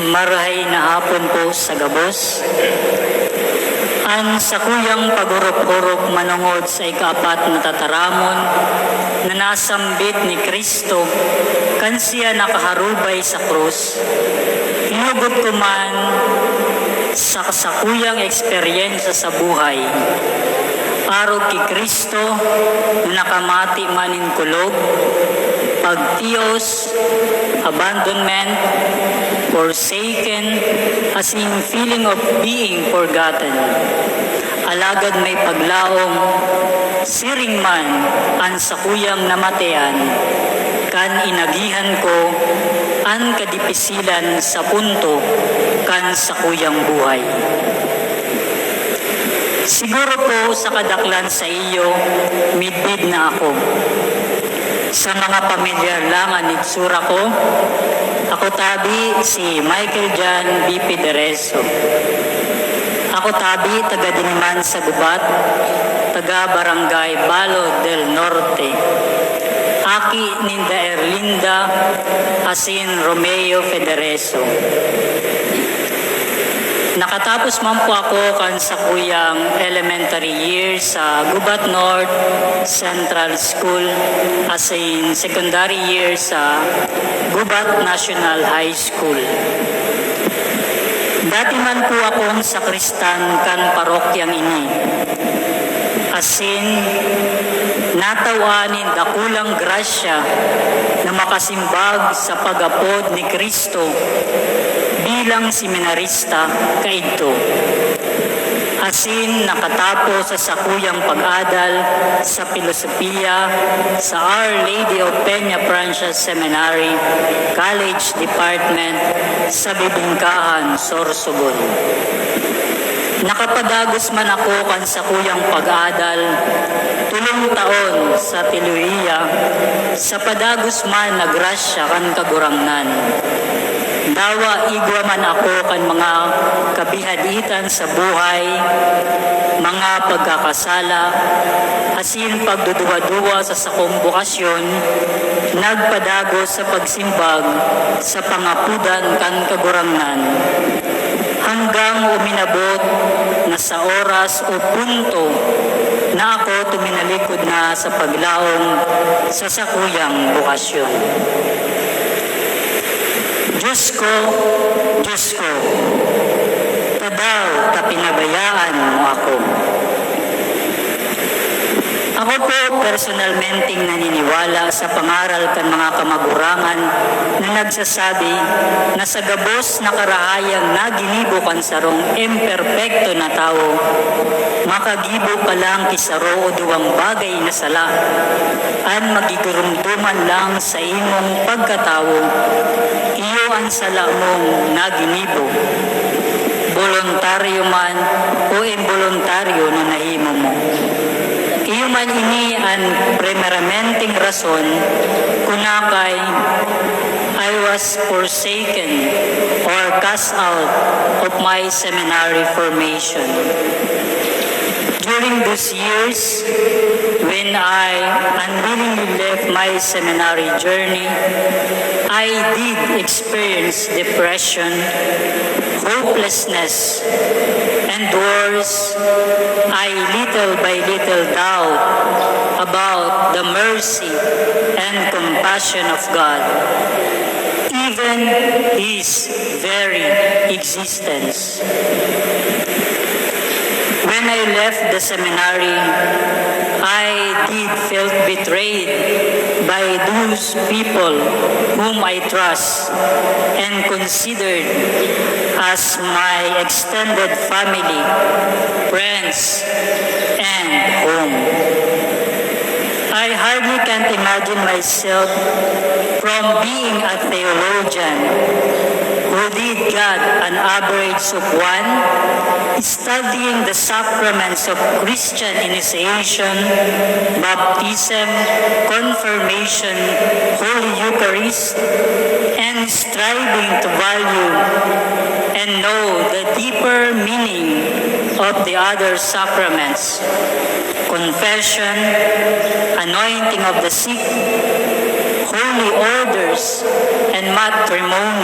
Marahay na hapon po sa gabos. Ang sakuyang pagurop-hurop manungod sa ika-4 na tataramon na nasambit ni Kristo kan siya nakaharubay sa krus. Hinugot ko man sa kasakuyang eksperyensya sa buhay. Arog kay Kristo na nakamati manin kulog, pagtiyos, abandonment, forsaken, as in feeling of being forgotten. Alagad may paglaong, siring man ang sakuyang namatayan, kan inagihan ko ang kadipisilan sa punto kan sakuyang buhay. Siguro po sa kadaklan sa iyo, midbid na ako. Sa mga pamilyar lang ang itsura ko, ako tabi si Michael John B. Pedereso. Ako tabi taga Diniman sa Gubat, taga Barangay Balo del Norte. Aki ninda Erlinda asin Romeo Federeso. Nakatapos man po ako kan sa kuyang elementary years sa Gubat North Central School as in secondary years sa Gubat National High School. Dati man po akong sakristan kan parokyang ini. As in, natawanin dakulang grasya na makasimbag sa pag-apod ni Kristo bilang seminarista kaidto. Asin nakatapos sa sakuyang pag-adal sa filosofiya sa Our Lady of Peña Francia Seminary College Department sa Bibingkahan, Sorsogon. Nakapadagos man ako kan sakuyang pag-adal 3 taon sa teolohiya sa padagos man na grasya kan kagurangnan. Dawa igwa man ako kan mga kabihaditan sa buhay, mga pagkakasala, asin pagduduwa-duwa sa sakong bukasyon, nagpadagos sa pagsimbag sa pangapudan kan kagurangnan. Hanggang uminabot na sa oras o punto na ako tuminalikod na sa paglaong sa sakuyang bukasyon. Diyos ko, tadaw ta pinabayaan mo ako. Ako po personalmenteng naniniwala sa pangaral kan mga kamagurangan na nagsasabi na sa gabos na karahayang naginibo kan sarong imperfecto na tao, makagibo ka lang kisaro o duwang bagay na sala, an magigurumduman lang sa imong pagkatao, iyo ang sala mong naginibo, voluntaryo man o involuntaryo na nahimo mo. Iyo man ini ang primeramenting rason kunakay I was forsaken or cast out of my seminary formation. During those years, when I unwillingly left my seminary journey, I did experience depression, hopelessness, and worse, I little by little doubt about the mercy and compassion of God, even His very existence. When I left the seminary, I did feel betrayed by those people whom I trust and considered as my extended family, friends, and home. I hardly can imagine myself from being a theologian who did God an average of 1, studying the sacraments of Christian initiation, baptism, confirmation, Holy Eucharist, and striving to value and know the deeper meaning of the other sacraments, confession, anointing of the sick, holy orders, and matrimony.